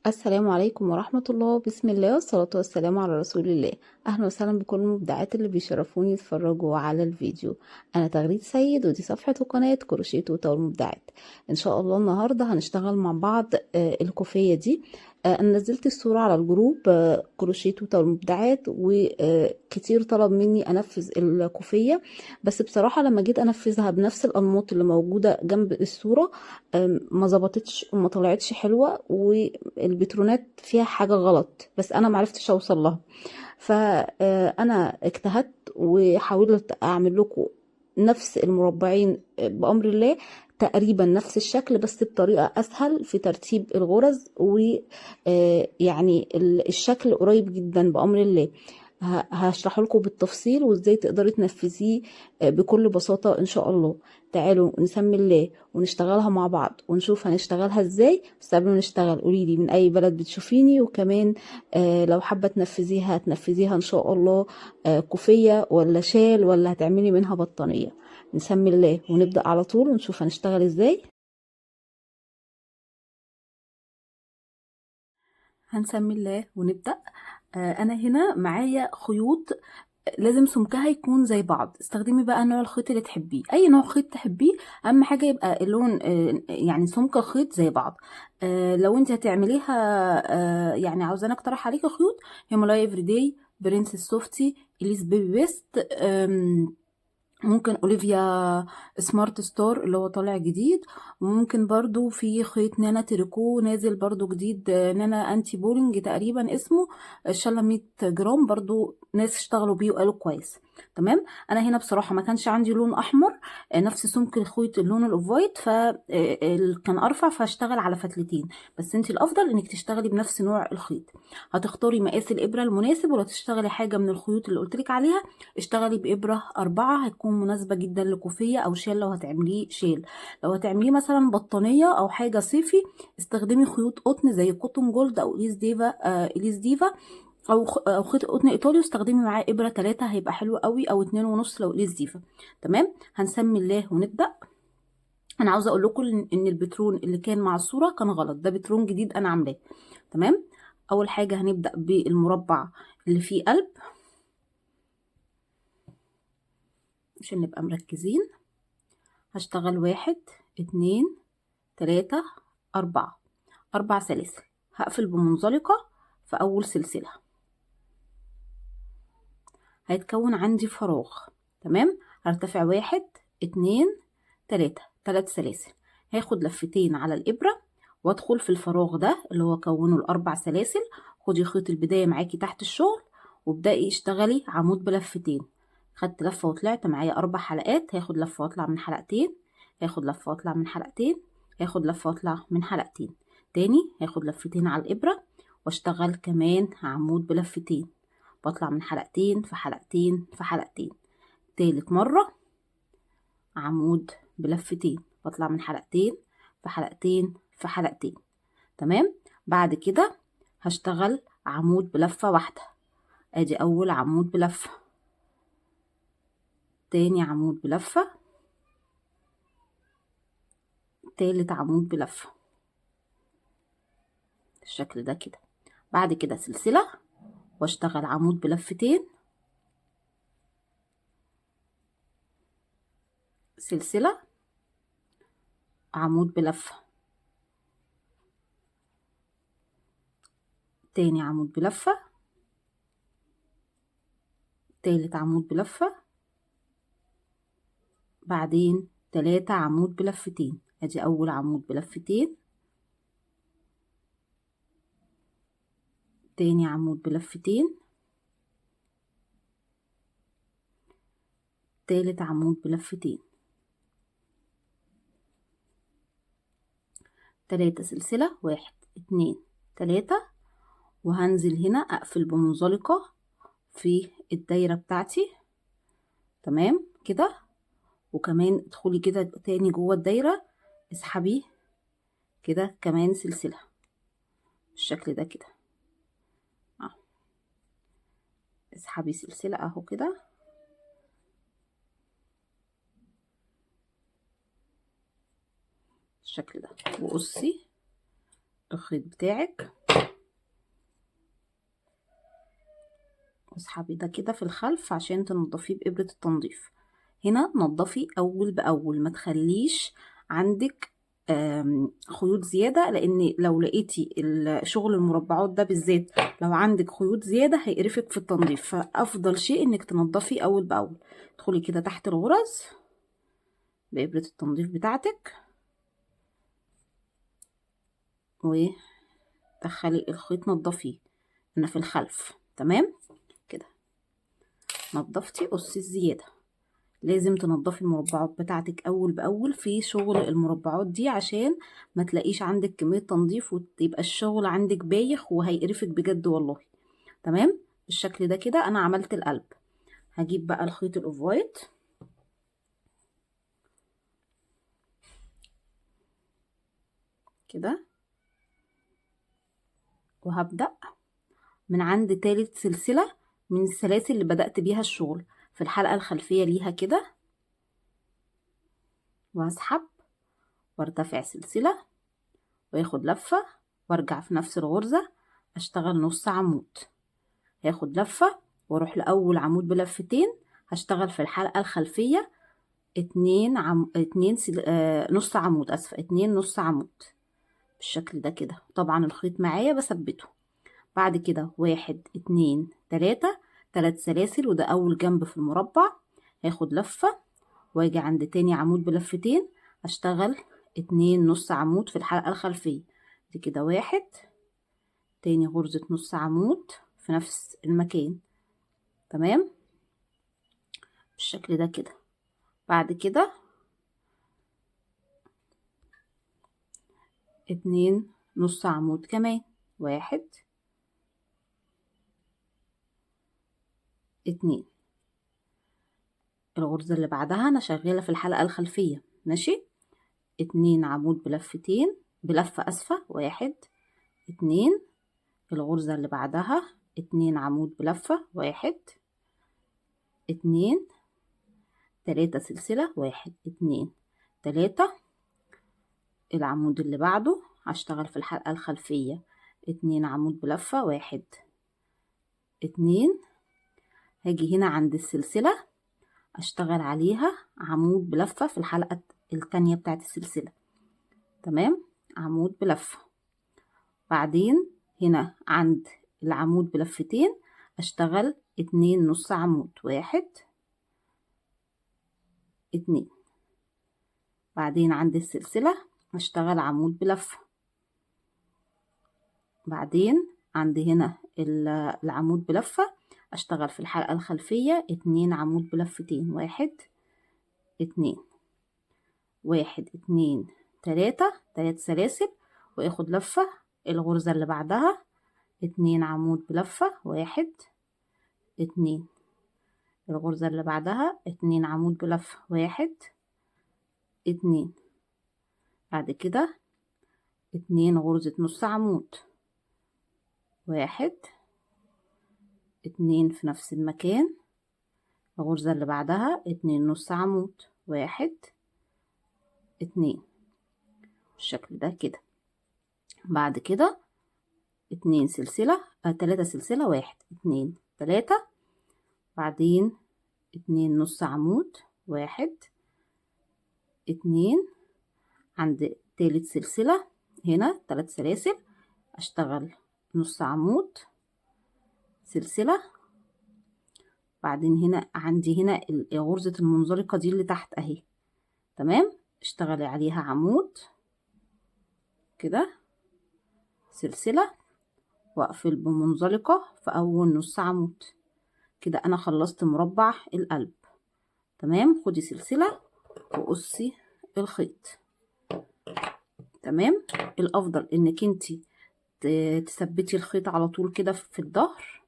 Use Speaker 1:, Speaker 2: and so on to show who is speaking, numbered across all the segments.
Speaker 1: السلام عليكم ورحمة الله. بسم الله والصلاة والسلام على رسول الله. أهلا وسهلا بكل المبدعات اللي بيشرفوني يتفرجوا على الفيديو. أنا تغريد سيد، ودي صفحة وقناة كروشيه توتا والمبدعات. إن شاء الله النهاردة هنشتغل مع بعض الكوفية دي. أنا نزلت الصورة على الجروب كروشيه توتا والمبدعات، وكتير طلب مني أنفذ الكوفية، بس بصراحة لما جيت أنفذها بنفس الأنماط اللي موجودة جنب الصورة ما ظبطتش وما طلعتش حلوة، والبترونات فيها حاجة غلط، بس انا معرفتش اوصل لها. فانا اجتهدت وحاولت اعمل لكم نفس المربعين بامر الله، تقريبا نفس الشكل بس بطريقة اسهل في ترتيب الغرز، ويعني الشكل قريب جدا بامر الله. هشرح لكم بالتفصيل وازاي تقدري تنفذيه بكل بساطة ان شاء الله. تعالوا نسمي الله ونشتغلها مع بعض ونشوف هنشتغلها ازاي. بس قبل ما نشتغل قوليلي من اي بلد بتشوفيني، وكمان لو حابة تنفذيها هتنفذيها ان شاء الله كوفية ولا شال ولا هتعملي منها بطانية. نسمي الله ونبدأ على طول ونشوف هنشتغل ازاي. هنسمي الله ونبدأ. انا هنا معايا خيوط لازم سمكها يكون زي بعض. استخدمي بقى نوع الخيط اللي تحبيه، اي نوع خيط تحبيه، اهم حاجه يبقى اللون يعني سمك الخيط زي بعض. لو انت هتعمليها يعني عاوزاني اقترح عليكي خيوط: هيمالايا افريداي، برنسس سوفتي، اليس بيبي بيست، ممكن اوليفيا سمارت ستار اللي هو طالع جديد، وممكن برضو في خيط نانا تريكو نازل برضو جديد، نانا انتي بولينج تقريبا اسمه، شالة 100 جرام، برضو ناس اشتغلوا بيه وقالوا كويس. تمام. انا هنا بصراحة ما كانش عندي لون احمر نفس سمك الخيط اللون الاوف وايت، كان ارفع فاشتغل على فتلتين، بس انت الافضل انك تشتغلي بنفس نوع الخيط. هتختاري مقاس الابرة المناسب، ولو تشتغلي حاجة من الخيوط اللي قلتلك عليها اشتغلي بإبرة 4، هتكون مناسبة جدا لكوفية أو شال. لو هتعمليه شال، لو هتعمليه مثلا بطانية أو حاجة صيفي، استخدمي خيوط قطن زي كوتون جولد أو إليس ديفا، إليس ديفا، أو خيط قطن إيطالي، واستخدمي معاه إبرة 3 هيبقى حلو قوي، أو 2.5 لو إليس ديفا. تمام. هنسمي الله ونبدأ. أنا عاوزة أقول لكم إن البترون اللي كان مع الصورة كان غلط، ده بترون جديد أنا عاملاه. تمام. أول حاجة هنبدأ بالمربع اللي فيه قلب عشان نبقى مركزين. هشتغل 1 2 3 4، 4 سلاسل. هقفل بمنزلقة في أول سلسلة، هيتكون عندي فراغ. تمام. هرتفع 1 2 3، 3 سلاسل. هاخد لفتين على الإبرة وادخل في الفراغ ده اللي هو كونه الأربع سلاسل. خدي خيط البداية معاكي تحت الشغل وابدأي اشتغلي عمود بلفتين. خدت لفة وطلعت معايا 4 حلقات، هاخد لفة واطلع من حلقتين، هاخد لفة واطلع من حلقتين، هاخد لفة واطلع من حلقتين تاني، هاخد لفتين على الإبرة واشتغل كمان عمود بلفتين، بطلع من حلقتين في حلقتين في حلقتين. تالت مرة عمود بلفتين، بطلع من حلقتين في حلقتين في حلقتين. تمام. بعد كده هشتغل عمود بلفة واحدة. ادي اول عمود بلفة، تاني عمود بلفة، تالت عمود بلفة، الشكل ده كده. بعد كده سلسلة واشتغل عمود بلفتين، سلسلة، عمود بلفة، تاني عمود بلفة، تالت عمود بلفة، بعدين 3 عمود بلفتين. ادي اول عمود بلفتين، تاني عمود بلفتين، تالت عمود بلفتين، 3 سلسلة، 1 2 3. وهنزل هنا اقفل بمنزلقة في الدايرة بتاعتي. تمام كده. وكمان ادخلي كده تاني جوه الدايرة، اسحبي كده كمان سلسلة بالشكل ده كده. اهو اسحبي سلسلة اهو كده بالشكل ده، وقصي الخيط بتاعك اسحبي ده كده في الخلف عشان تنضفيه بإبرة التنظيف. هنا نضفي اول باول، ما تخليش عندك خيوط زيادة، لان لو لقيتي شغل المربعات ده بالذات لو عندك خيوط زيادة هيقرفك في التنظيف، فافضل شيء انك تنضفي اول باول. ادخلي كده تحت الغرز بإبرة التنظيف بتاعتك ودخلي الخيط نضفيه. انا في الخلف تمام كده. نضفتي قصي الزيادة. لازم تنضفي المربعات بتاعتك اول باول في شغل المربعات دي، عشان ما تلاقيش عندك كمية تنظيف ويبقى الشغل عندك بايخ وهيقرفك بجد والله. تمام بالشكل ده كده انا عملت القلب. هجيب بقى الخيط الاوف وايت كده، وهبدأ من عند تالت سلسلة من السلاسل اللي بدأت بيها الشغل في الحلقة الخلفية ليها كده، وهسحب وارتفع سلسلة واخد لفة وارجع في نفس الغرزة اشتغل نص عمود، هاخد لفة واروح لأول عمود بلفتين، هشتغل في الحلقة الخلفية نص عمود، اسفة 2 نص عمود بالشكل ده كده. طبعا الخيط معايا بثبته. بعد كده 1 2 3 3 سلاسل، وده اول جنب في المربع. هاخد لفة واجي عند تاني عمود بلفتين اشتغل 2 نص عمود في الحلقة الخلفية دي كده. 1 تاني غرزة نص عمود في نفس المكان. تمام بالشكل ده كده. بعد كده 2 نص عمود كمان. 1 2. الغرزة اللي بعدها انا شغالة في الحلقة الخلفية ماشي. 2 عمود بلفتين بلفة اسفة. 1 2. الغرزة اللي بعدها 2 عمود بلفة. 1 2 3 سلسلة. 1 2 3. العمود اللي بعده هشتغل في الحلقة الخلفية 2 عمود بلفة. 1 2. هاجي هنا عند السلسلة اشتغل عليها عمود بلفة في الحلقة التانية بتاعت السلسلة. تمام عمود بلفة. بعدين هنا عند العمود بلفتين اشتغل 2 نص عمود. 1 2. بعدين عند السلسلة اشتغل عمود بلفة. بعدين عند هنا العمود بلفة اشتغل في الحلقة الخلفية 2 عمود بلفتين. 1 2 1 2 3 3 سلاسل واخد لفة. الغرزة اللي بعدها 2 عمود بلفة. 1 2. الغرزة اللي بعدها 2 عمود بلفة. 1 2. بعد كده 2 غرزة نص عمود. 1 2 في نفس المكان. الغرزة اللي بعدها 2 نص عمود. 1 2 بالشكل ده كده. بعد كده 2 سلسلة 3 سلسلة. 1 2 3. بعدين 2 نص عمود. 1 2. عند تالت سلسلة هنا 3 سلاسل اشتغل نص عمود سلسلة. بعدين هنا عندي هنا غرزة المنزلقة دي اللي تحت اهي. تمام اشتغلي عليها عمود كده سلسلة واقفل بمنزلقة في اول نص عمود كده. انا خلصت مربع القلب. تمام خدي سلسلة وقصي الخيط. تمام الافضل انك انتي تثبتي الخيط على طول كده في الظهر،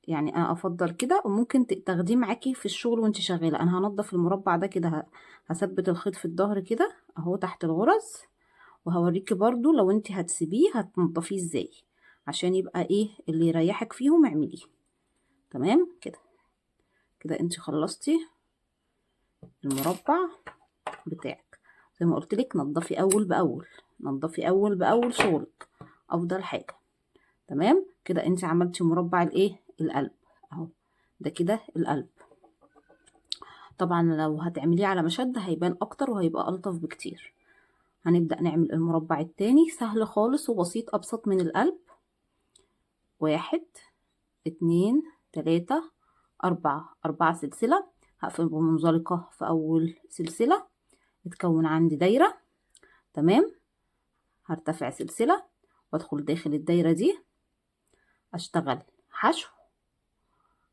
Speaker 1: يعني انا افضل كده. وممكن تاخديه معاكي في الشغل وانت شغاله. انا هنضف المربع ده كده، هثبت الخيط في الظهر كده اهو تحت الغرز، وهوريكي برضو لو انت هتسيبيه هتنضفيه ازاي عشان يبقى ايه اللي يريحك فيهم اعمليه. تمام كده كده انت خلصتي المربع بتاعك. زي ما قلت لك نضفي اول باول، نضفي اول باول شغلك افضل حاجه. تمام كده انت عملتي مربع الايه القلب. ده كده القلب. طبعا لو هتعمليه على مشد هيبان اكتر وهيبقى الطف بكتير. هنبدأ نعمل المربع التاني، سهل خالص وبسيط، ابسط من القلب. 1 2 3 4، 4 سلسلة. هقفل بمنزلقة في اول سلسلة، اتكون عندي دايرة. تمام. هرتفع سلسلة وادخل داخل الدايرة دي، اشتغل حشو.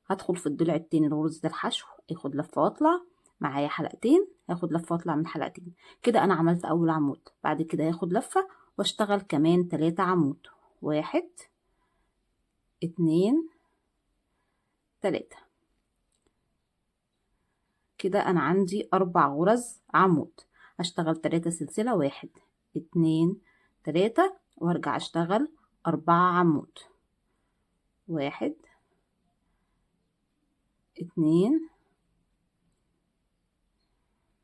Speaker 1: هدخل في الضلع التاني لغرزة الحشو، اخد لفة واطلع، معايا حلقتين، هاخد لفة واطلع من حلقتين. كده انا عملت اول عمود. بعد كده هاخد لفة واشتغل كمان 3 عمود. 1 2 3. كده انا عندي 4 غرز عمود. هشتغل 3 سلسلة، 1 2 3، وارجع اشتغل 4 عمود. 1 2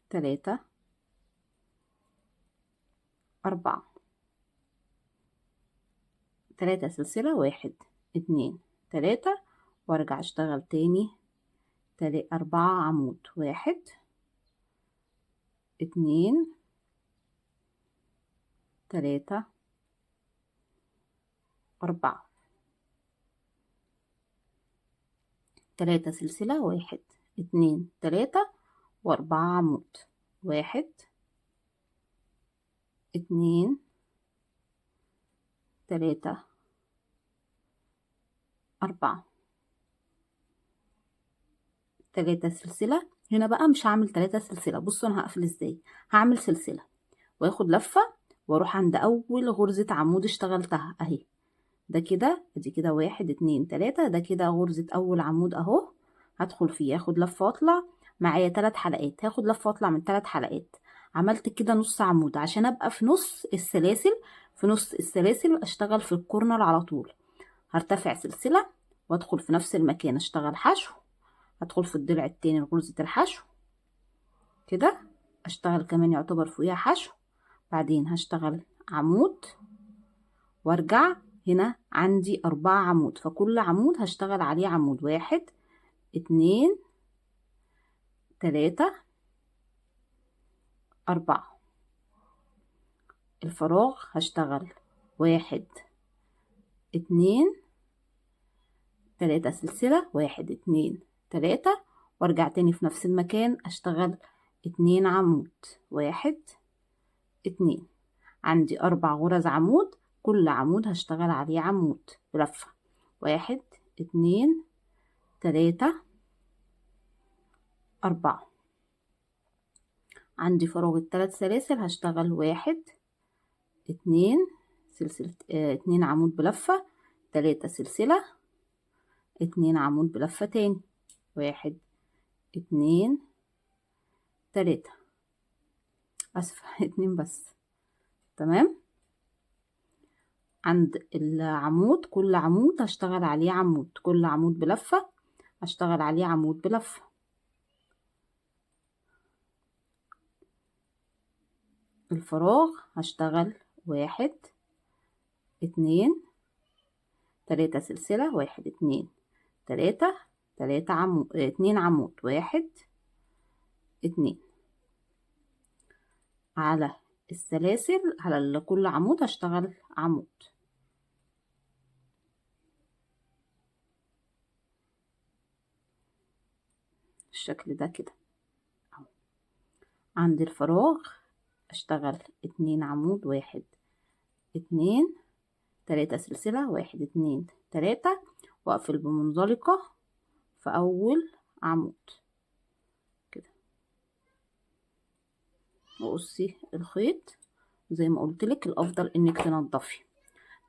Speaker 1: 3 4. 3 سلسلة، 1 2 3، وارجع اشتغل تاني 4 عمود. 1 2 3 4. 3 سلسلة، 1 2 3 و4 عمود. 1 2 3 4. 3 سلسلة. هنا بقى مش هعمل 3 سلسلة، بصوا انا هقفل ازاي. هعمل سلسلة واخد لفة واروح عند اول غرزة عمود اشتغلتها اهي. ده كده، ادي كده 1 2 3، ده كده غرزة اول عمود اهو. هدخل فيه، اخد لفة واطلع، معايا 3 حلقات، هاخد لفة واطلع من 3 حلقات. عملت كده نص عمود عشان ابقى في نص السلاسل. في نص السلاسل اشتغل في الكورنر على طول. هرتفع سلسلة وادخل في نفس المكان اشتغل حشو. هدخل في الضلع التاني لغرزة الحشو كده، اشتغل كمان يعتبر فوقيها حشو. بعدين هشتغل عمود وارجع. هنا عندي 4 عمود، فكل عمود هشتغل عليه عمود. 1 2 3 4. الفراغ هشتغل 1 2 3 سلسلة، 1 2 3، وارجع تاني في نفس المكان اشتغل 2 عمود. 1 2. عندي 4 غرز عمود، كل عمود هشتغل عليه عمود بلفة. 1 2 3 4. عندي فراغ ال3 سلاسل، هشتغل 1 2 سلسلة 2 عمود بلفة، 3 سلسلة، 2 عمود بلفة تاني. 1 2 3، اسفة 2 بس. تمام. عند العمود كل عمود هشتغل عليه عمود، كل عمود بلفة هشتغل عليه عمود بلفة. الفراغ هشتغل 1 2 3 سلسلة، 1 2 3، 3 عمود 2 عمود. 1 2. على السلاسل على كل عمود هشتغل عمود. الشكل ده كده. عند الفراغ اشتغل 2 عمود، 1 2 3 سلسلة، 1 2 3، واقفل بمنزلقة في اول عمود كده، وقصي الخيط زي ما قلت لك. الافضل انك تنضفي.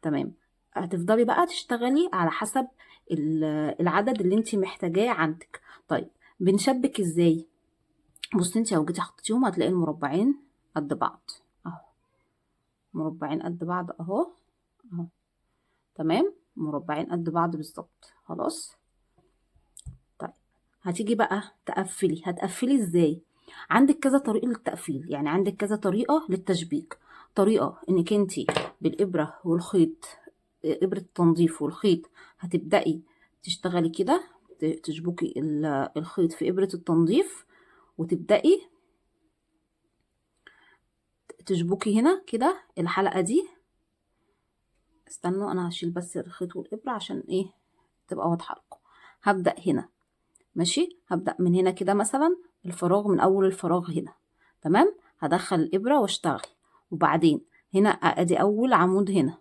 Speaker 1: تمام. هتفضلي بقى تشتغلي على حسب العدد اللي انت محتاجاه عندك. طيب بنشبك ازاي؟ بصي انت لو جيتي حطيتيهم هتلاقي المربعين قد بعض اهو. مربعين قد بعض اهو اهو. تمام. مربعين قد بعض بالظبط. خلاص. طيب هتيجي بقى تقفلي. هتقفلي ازاي؟ عندك كذا طريقة للتقفيل، يعني عندك كذا طريقة للتشبيك. طريقة انك انتي بالإبرة والخيط، إبرة التنظيف والخيط، هتبدأي تشتغلي كده، تشبكي الخيط في ابرة التنظيف، وتبدأي تشبكي هنا كده الحلقة دي. استنوا انا هشيل بس الخيط والابرة عشان ايه تبقى واضحة لكم. هبدأ هنا ماشي، هبدأ من هنا كده مثلا الفراغ، من اول الفراغ هنا تمام، هدخل الابرة واشتغل، وبعدين هنا ادي اول عمود هنا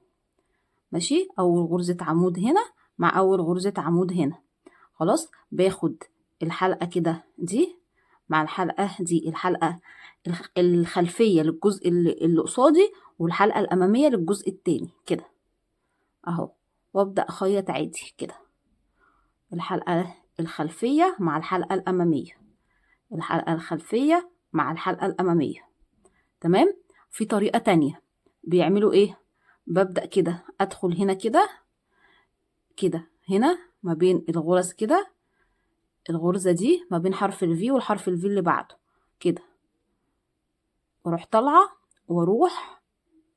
Speaker 1: ماشي، اول غرزة عمود هنا مع اول غرزة عمود هنا. خلاص باخد الحلقة كده دي مع الحلقة دي، الحلقة الخلفية للجزء اللي قصادي، والحلقة الأمامية للجزء التاني كده اهو، وابدأ اخيط عادي كده، الحلقة الخلفية مع الحلقة الأمامية، الحلقة الخلفية مع الحلقة الأمامية. تمام. في طريقة تانية بيعملوا ايه، ببدأ كده ادخل هنا كده كده، هنا ما بين الغرز كده، الغرزة دي ما بين حرف الفي والحرف الفي اللي بعده كده، واروح طالعة واروح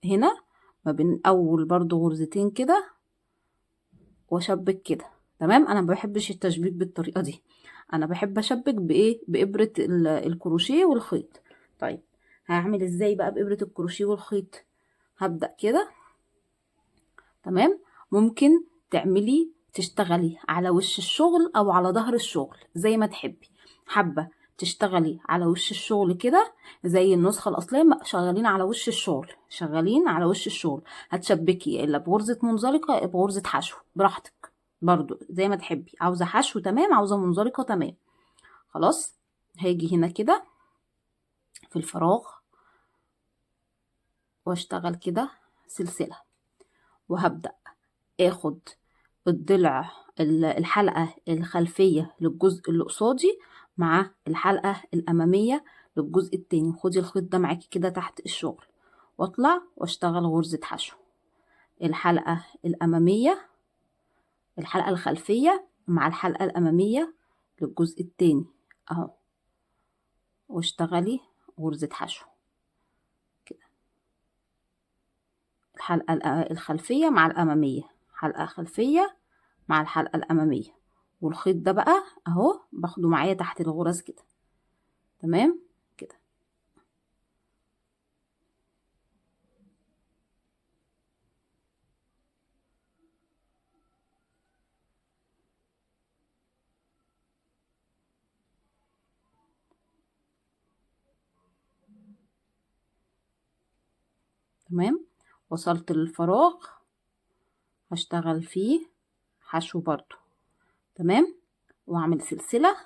Speaker 1: هنا ما بين اول برضو غرزتين كده واشبك كده. تمام. انا ما بحبش التشبيك بالطريقة دي، انا بحب اشبك بايه، بابرة الكروشيه والخيط. طيب هعمل ازاي بقى بابرة الكروشيه والخيط؟ هبدأ كده تمام. ممكن تعملي تشتغلي على وش الشغل او على ظهر الشغل زي ما تحبي. حابة تشتغلي على وش الشغل كده زي النسخة الأصلية، شغالين على وش الشغل، شغالين على وش الشغل، هتشبكي يا إلا بغرزة منزلقة يا بغرزة حشو براحتك، برضو زي ما تحبي، عاوزة حشو تمام، عاوزة منزلقة تمام. خلاص هاجي هنا كده في الفراغ واشتغل كده سلسلة، وهبدأ اخد الضلع الحلقة الخلفية للجزء اللي قصادي مع الحلقة الأمامية للجزء التاني. خدي الخيط ده معاكي كده تحت الشغل، واطلع واشتغل غرزة حشو، الحلقة الأمامية، الحلقة الخلفية مع الحلقة الأمامية للجزء التاني اهو، واشتغلي غرزة حشو كده، الحلقة الخلفية مع الأمامية، حلقة خلفية مع الحلقة الأمامية، والخيط ده بقى اهو باخده معايا تحت الغرز كده تمام كده. تمام. وصلت للفراغ هشتغل فيه حشو برضو تمام، واعمل سلسلة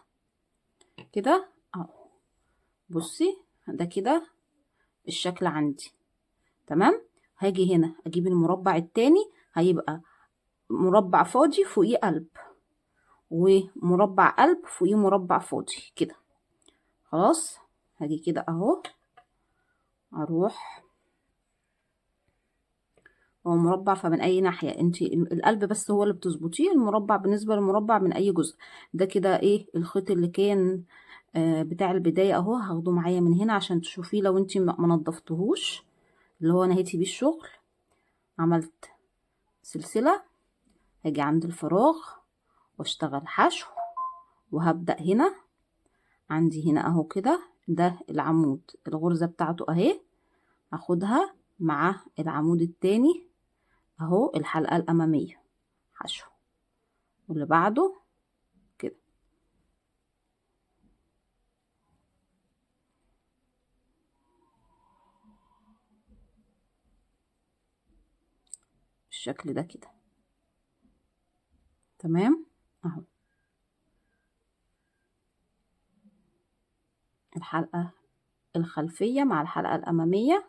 Speaker 1: كده اهو. بصي ده كده الشكل عندي تمام. هاجي هنا اجيب المربع التاني، هيبقى مربع فاضي فوقيه قلب، ومربع قلب فوقيه مربع فاضي كده. خلاص هاجي كده اهو، اروح هو مربع فمن اي ناحية انت القلب بس هو اللي بتظبطيه، المربع بالنسبة للمربع من اي جزء. ده كده ايه الخيط اللي كان بتاع البداية اهو، هاخده معايا من هنا عشان تشوفيه لو انت ما نضفتهوش، اللي هو نهيتي بيه الشغل. عملت سلسلة، هاجي عند الفراغ واشتغل حشو، وهبدأ هنا عندي هنا اهو كده، ده العمود الغرزة بتاعته اهي، هاخدها مع العمود التاني اهو، الحلقة الأمامية حشو، واللي بعده كده بالشكل ده كده تمام اهو. الحلقة الخلفية مع الحلقة الأمامية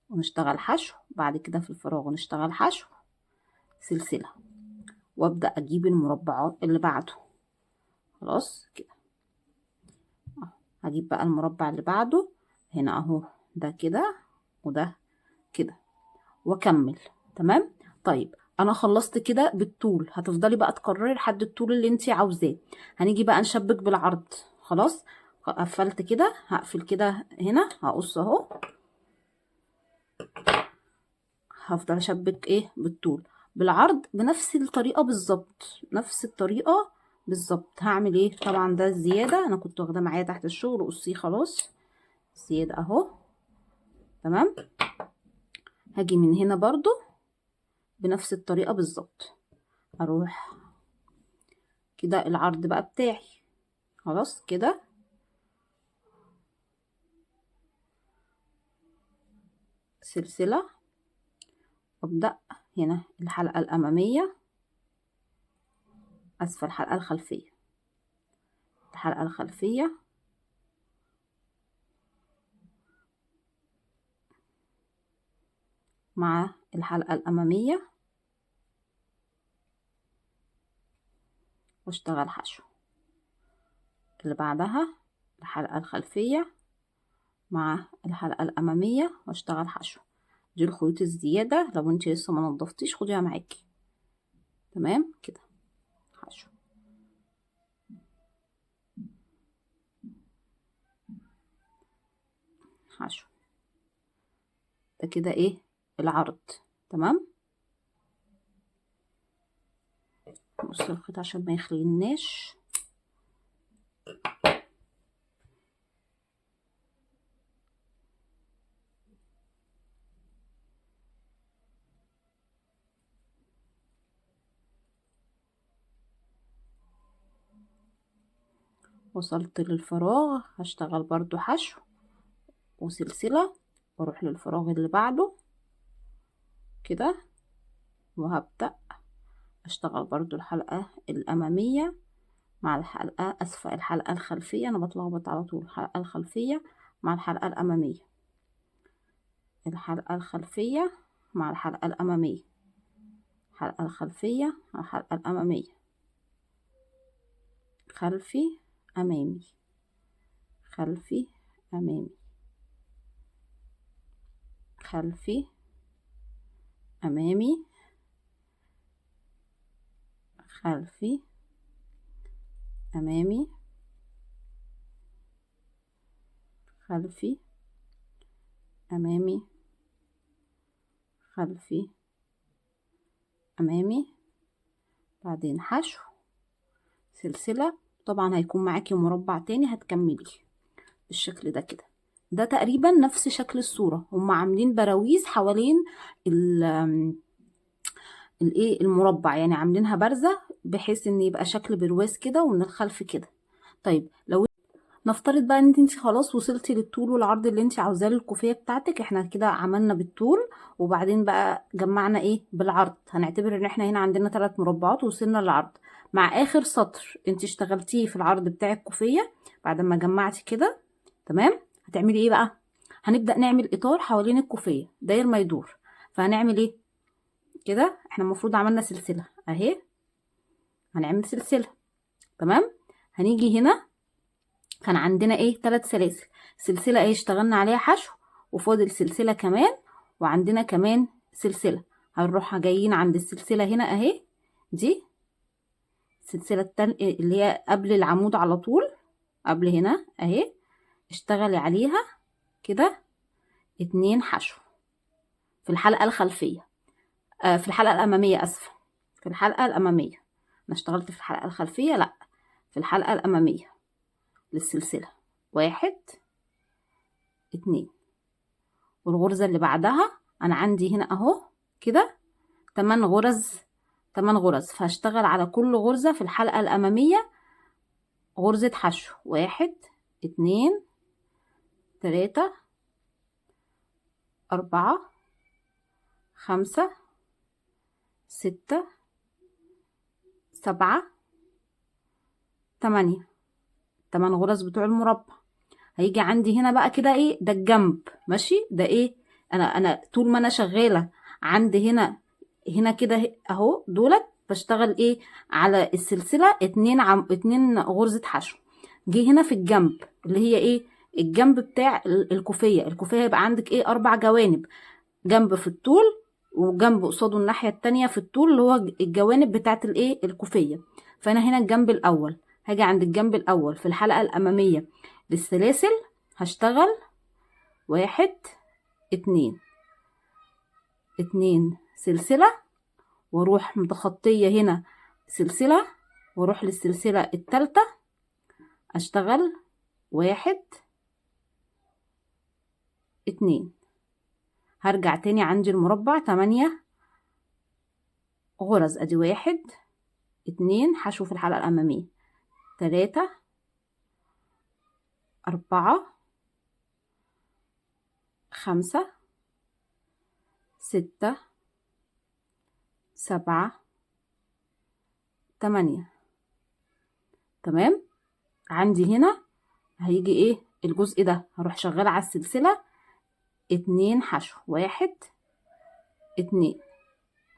Speaker 1: ونشتغل حشو، بعد كده في الفراغ ونشتغل حشو سلسلة، وابدأ اجيب المربعات اللي بعده. خلاص كده اهو، هجيب بقى المربع اللي بعده هنا اهو، ده كده وده كده، واكمل تمام. طيب انا خلصت كده بالطول، هتفضلي بقى تكرري لحد الطول اللي انتي عاوزاه. هنيجي بقى نشبك بالعرض. خلاص قفلت كده، هقفل كده هنا، هقص اهو، هفضل اشبك ايه بالطول بالعرض بنفس الطريقة بالظبط، نفس الطريقة بالظبط. هعمل ايه؟ طبعا ده الزياده انا كنت واخده معايا تحت الشغل، قصيه خلاص زياده اهو. تمام. هاجي من هنا برضو بنفس الطريقه بالظبط، اروح كده العرض بقى بتاعي خلاص كده. سلسله، وابدا هنا الحلقه الاماميه اسفل الحلقه الخلفيه، الحلقه الخلفيه مع الحلقه الاماميه، واشتغل حشو. اللي بعدها الحلقه الخلفيه مع الحلقه الاماميه واشتغل حشو. دي الخيوط الزياده، لو انت لسه ما نضفتيش خديها معاكي. تمام كده. حشو، حشو. ده كده ايه؟ العرض. تمام. بص الخيط عشان ما يخليناش. وصلت للفراغ، هشتغل برضو حشو وسلسلة، واروح للفراغ اللي بعده كده، وهبدأ اشتغل برضو الحلقة الامامية مع الحلقة اسفل الحلقة الخلفية. انا بتلخبط على طول. الحلقة الخلفية مع الحلقة الامامية، الحلقة الخلفية مع الحلقة الامامية، الحلقة الخلفية مع الحلقة الامامية، خلفي امامي، خلفي امامي، خلفي امامي، خلفي امامي، خلفي امامي، خلفي امامي. بعدين حشو، سلسلة. طبعا هيكون معاكي مربع تاني هتكملي بالشكل ده كده. ده تقريبا نفس شكل الصورة، هم عاملين براويز حوالين الايه المربع، يعني عاملينها بارزة بحيث ان يبقى شكل برواز كده ومن الخلف كده. طيب لو نفترض بقى ان انت خلاص وصلتي للطول والعرض اللي انت عاوزاه للكوفيه بتاعتك، احنا كده عملنا بالطول وبعدين بقى جمعنا ايه بالعرض. هنعتبر ان احنا هنا عندنا 3 مربعات ووصلنا للعرض. مع اخر سطر انت اشتغلتيه في العرض بتاع الكوفيه بعد ما جمعتي كده تمام، هتعملي ايه بقى؟ هنبدأ نعمل اطار حوالين الكوفيه داير ما يدور. فهنعمل ايه كده؟ احنا المفروض عملنا سلسله اهي، هنعمل سلسله. تمام. هنيجي هنا كان عندنا ايه 3 سلاسل. سلسله ايه اشتغلنا عليها حشو، وفاضل سلسله كمان، وعندنا كمان سلسله. هنروح جايين عند السلسله هنا اهي، دي السلسله التانية اللي هي قبل العمود على طول، قبل هنا اهي. اشتغلي عليها كده 2 حشو في الحلقه الخلفيه، في الحلقه الاماميه اسفه، في الحلقه الاماميه. انا اشتغلت في الحلقه الخلفيه، لا في الحلقه الاماميه للسلسله. 1 2. والغرزة اللي بعدها انا عندي هنا اهو كده 8 غرز، 8 غرز. فهشتغل على كل غرزة في الحلقة الامامية غرزة حشو. 1 2 3 4 5 6 7 8. 8 غرز بتوع المربع. هيجي عندي هنا بقى كده ايه ده الجنب ماشي. ده ايه؟ انا طول ما انا شغالة عندي هنا كده اهو دولت بشتغل ايه على السلسلة 2 غرزة حشو. جه هنا في الجنب اللي هي ايه الجنب بتاع الكوفية. الكوفية يبقى عندك ايه 4 جوانب، جنب في الطول وجنب قصاده الناحية التانية في الطول اللي هو الجوانب بتاعت الايه الكوفية. فانا هنا الجنب الاول، هاجي عند الجنب الاول في الحلقة الامامية للسلاسل هشتغل 1 2 2 سلسلة، واروح متخطية هنا سلسلة واروح للسلسلة التالتة اشتغل 1 2. هرجع تاني عندي المربع 8 غرز، ادي 1 2 حشو في الحلقة الامامية، 3 4 5 6 7 8. تمام. عندي هنا هيجي ايه الجزء ده، هروح شغالة على السلسلة 2 حشو، 1 2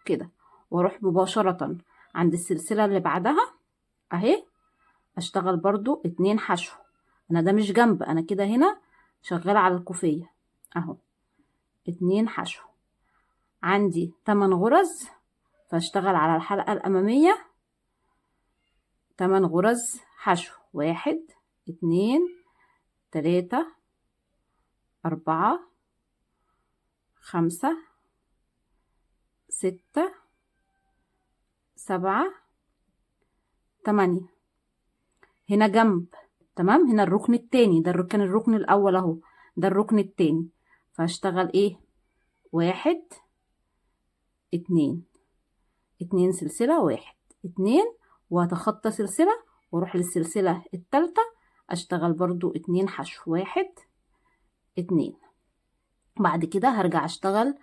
Speaker 1: كده، واروح مباشرة عند السلسلة اللي بعدها اهي اشتغل برضو 2 حشو. انا ده مش جنب، انا كده هنا شغالة على الكوفية اهو، 2 حشو. عندي 8 غرز، فاشتغل على الحلقة الامامية 8 غرز حشو، 1 2 3 4 5 6 7 8. هنا جنب. تمام. هنا الركن التاني، ده كان الركن الاول اهو، ده الركن التاني، فهشتغل ايه 1 2 2 سلسلة 1 2، وهتخطى سلسلة واروح للسلسلة التالتة اشتغل برضو 2 حشو، 1 2. بعد كده هرجع اشتغل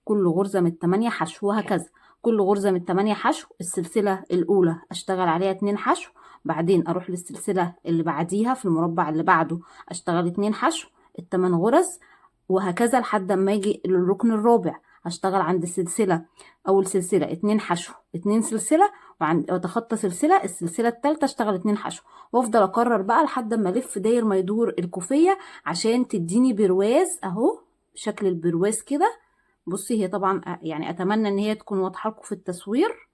Speaker 1: كل غرزة من 8 حشو، وهكذا كل غرزة من 8 حشو. السلسلة الأولى أشتغل عليها 2 حشو، بعدين أروح للسلسلة اللي بعديها في المربع اللي بعده أشتغل 2 حشو، ال8 غرز، وهكذا لحد ما يجي الركن الرابع أشتغل عند السلسلة أول سلسلة 2 حشو 2 سلسلة، وأتخطى سلسلة السلسلة التالتة أشتغل 2 حشو، وأفضل أكرر بقى لحد ما ألف داير ما يدور الكوفية عشان تديني برواز أهو، شكل البرواز كده. بصي هي طبعا يعني اتمنى ان هي تكون واضحه لكم في التصوير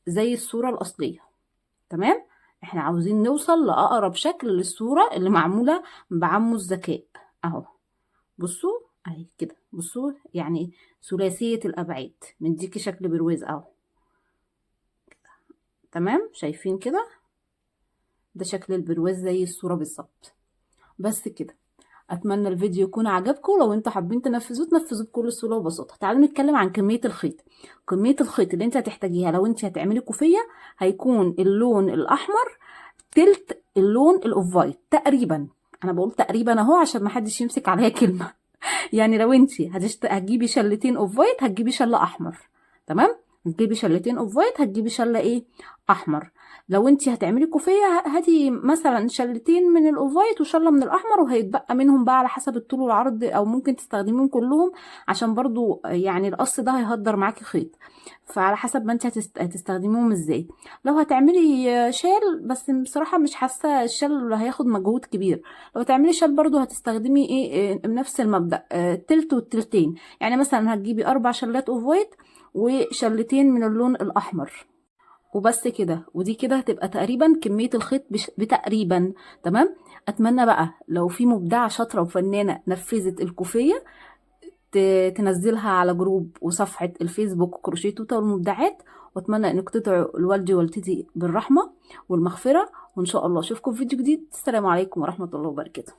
Speaker 1: زي الصوره الاصليه. تمام. احنا عاوزين نوصل لاقرب شكل للصوره اللي معموله بعمو الذكاء اهو. بصوا اهي كده، بصوا يعني ثلاثيه الابعاد، مديكي شكل برواز اهو. تمام. شايفين كده، ده شكل البرواز زي الصوره بالظبط. بس كده. اتمنى الفيديو يكون عجبكم، لو انتوا حابين تنفذوه تنفذوه بكل سهوله وبساطه. تعالوا نتكلم عن كميه الخيط. كميه الخيط اللي انت هتحتاجيها لو انت هتعملي كوفيه هيكون اللون الاحمر تلت اللون الاوف وايت تقريبا. انا بقول تقريبا اهو عشان ما حدش يمسك عليا كلمه. يعني لو انت هتجيبي شلتين اوف وايت هتجيبي شله احمر. تمام. هتجيبي شلتين اوف وايت هتجيبي شله ايه احمر. لو انت هتعملي كوفيه هاتي مثلا شلتين من الاوف وايت وشله من الاحمر، وهيتبقى منهم بقى على حسب الطول والعرض، او ممكن تستخدميهم كلهم عشان برضو يعني القص ده هيهدر معاكي خيط، فعلى حسب ما انت هتستخدميهم ازاي. لو هتعملي شال، بس بصراحه مش حاسه الشال هياخد مجهود كبير. لو تعملي شال برضو هتستخدمي ايه نفس المبدأ، التلت والتلتين. يعني مثلا هتجيبي 4 شلات اوف وايت وشلتين من اللون الاحمر وبس كده. ودي كده هتبقى تقريبا كمية الخيط بتقريبا. تمام. اتمنى بقى لو في مبدعة شاطرة وفنانة نفذت الكوفية تنزلها على جروب وصفحة الفيسبوك كروشيه توتا والمبدعات، واتمنى انك تدعوا لوالدي ووالدتي بالرحمة والمغفرة، وان شاء الله اشوفكم في فيديو جديد. السلام عليكم ورحمة الله وبركاته.